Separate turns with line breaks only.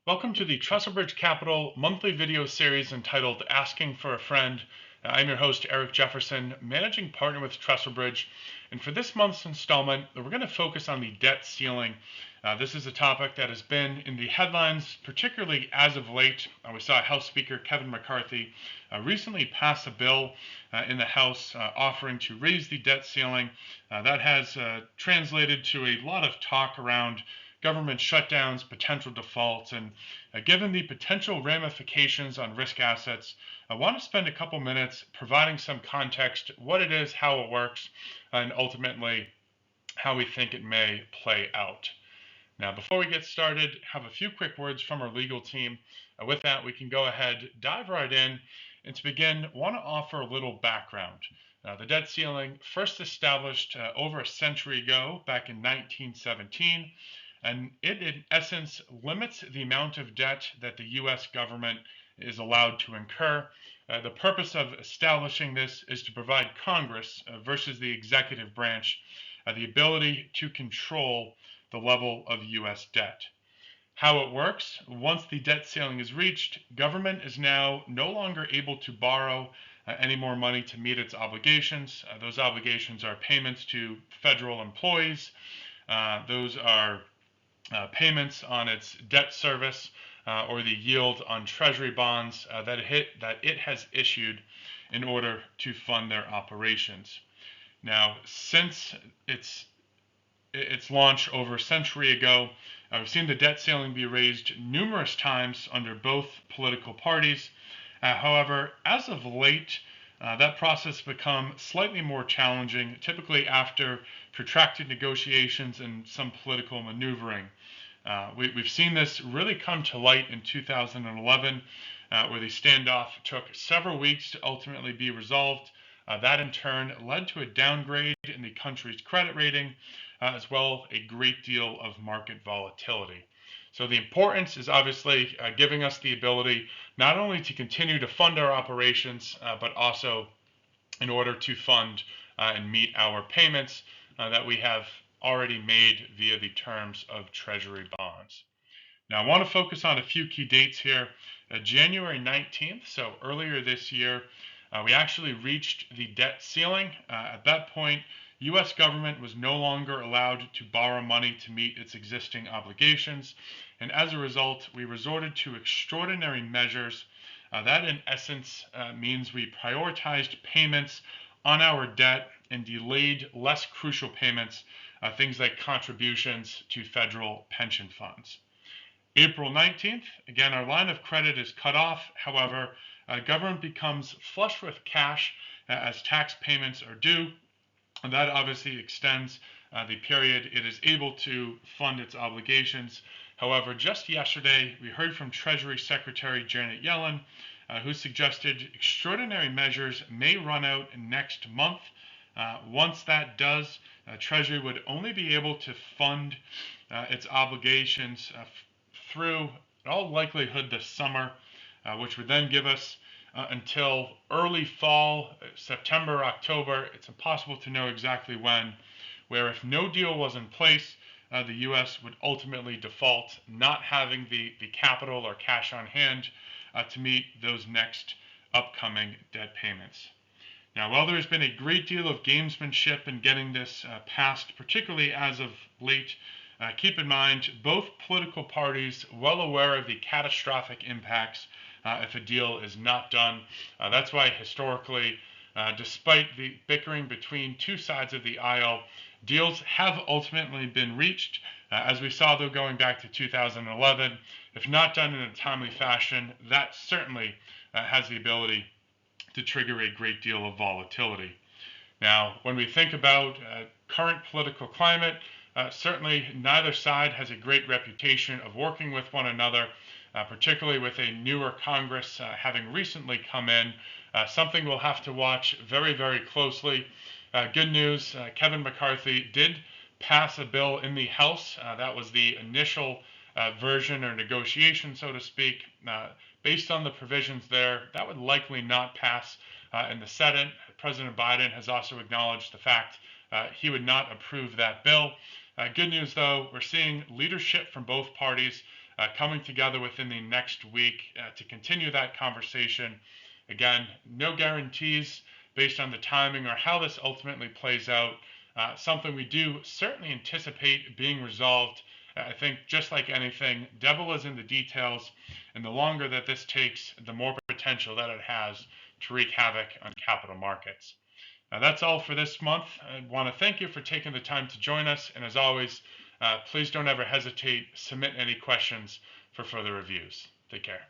Welcome to the TrustleBridge Capital monthly video series entitled Asking for a Friend. I'm your host, Eric Jefferson, managing partner with TrustleBridge. And for this month's installment, we're going to focus on the debt ceiling. This is a topic that has been in the headlines, particularly as of late. We saw House Speaker Kevin McCarthy recently pass a bill in the House offering to raise the debt ceiling. That has translated to a lot of talk around government shutdowns, potential defaults, and given the potential ramifications on risk assets, I want to spend a couple minutes providing some context, what it is, how it works, and ultimately how we think it may play out. Now, before we get started, have a few quick words from our legal team. With that, we can go ahead, dive right in, and to begin, want to offer a little background. The debt ceiling first established over a century ago, back in 1917, and it in essence limits the amount of debt that the US government is allowed to incur. The purpose of establishing this is to provide Congress versus the executive branch the ability to control the level of US debt. How it works: once the debt ceiling is reached, government is now no longer able to borrow any more money to meet its obligations. Those obligations are payments to federal employees. Those are payments on its debt service or the yield on treasury bonds that it has issued in order to fund their operations. Now, since its launch over a century ago, we've seen the debt ceiling be raised numerous times under both political parties. However, as of late, that process has become slightly more challenging, typically after protracted negotiations and some political maneuvering. We've seen this really come to light in 2011, where the standoff took several weeks to ultimately be resolved. That in turn led to a downgrade in the country's credit rating, as well as a great deal of market volatility. So the importance is obviously giving us the ability not only to continue to fund our operations, but also in order to fund and meet our payments that we have already made via the terms of Treasury bonds. Now, I want to focus on a few key dates here. January 19th, so earlier this year, we actually reached the debt ceiling. At that point, U.S. government was no longer allowed to borrow money to meet its existing obligations, and as a result, we resorted to extraordinary measures. That, in essence, means we prioritized payments on our debt and delayed less crucial payments, things like contributions to federal pension funds. April 19th, again, our line of credit is cut off. However, government becomes flush with cash as tax payments are due, and that obviously extends the period it is able to fund its obligations. However, just yesterday, we heard from Treasury Secretary Janet Yellen, who suggested extraordinary measures may run out next month. Once that does, Treasury would only be able to fund its obligations through, in all likelihood, this summer, which would then give us until early fall, September, October. It's impossible to know exactly when, where if no deal was in place, the U.S. would ultimately default, not having the capital or cash on hand to meet those next upcoming debt payments. Now, while there's been a great deal of gamesmanship in getting this passed, particularly as of late, keep in mind both political parties well aware of the catastrophic impacts if a deal is not done. That's why historically, despite the bickering between two sides of the aisle, deals have ultimately been reached. As we saw, though, going back to 2011, if not done in a timely fashion, that certainly has the ability to trigger a great deal of volatility. Now, when we think about current political climate, certainly neither side has a great reputation of working with one another, particularly with a newer Congress having recently come in. Something we'll have to watch very, very closely. Good news, Kevin McCarthy did pass a bill in the House. That was the initial version or negotiation, so to speak. Based on the provisions there, that would likely not pass in the Senate. President Biden has also acknowledged the fact he would not approve that bill. Good news, though, we're seeing leadership from both parties coming together within the next week to continue that conversation. Again, no guarantees based on the timing or how this ultimately plays out. Something we do certainly anticipate being resolved. I think just like anything, devil is in the details, and the longer that this takes, the more potential that it has to wreak havoc on capital markets. Now, that's all for this month. I want to thank you for taking the time to join us, and as always, please don't ever hesitate, submit any questions for further reviews. Take care.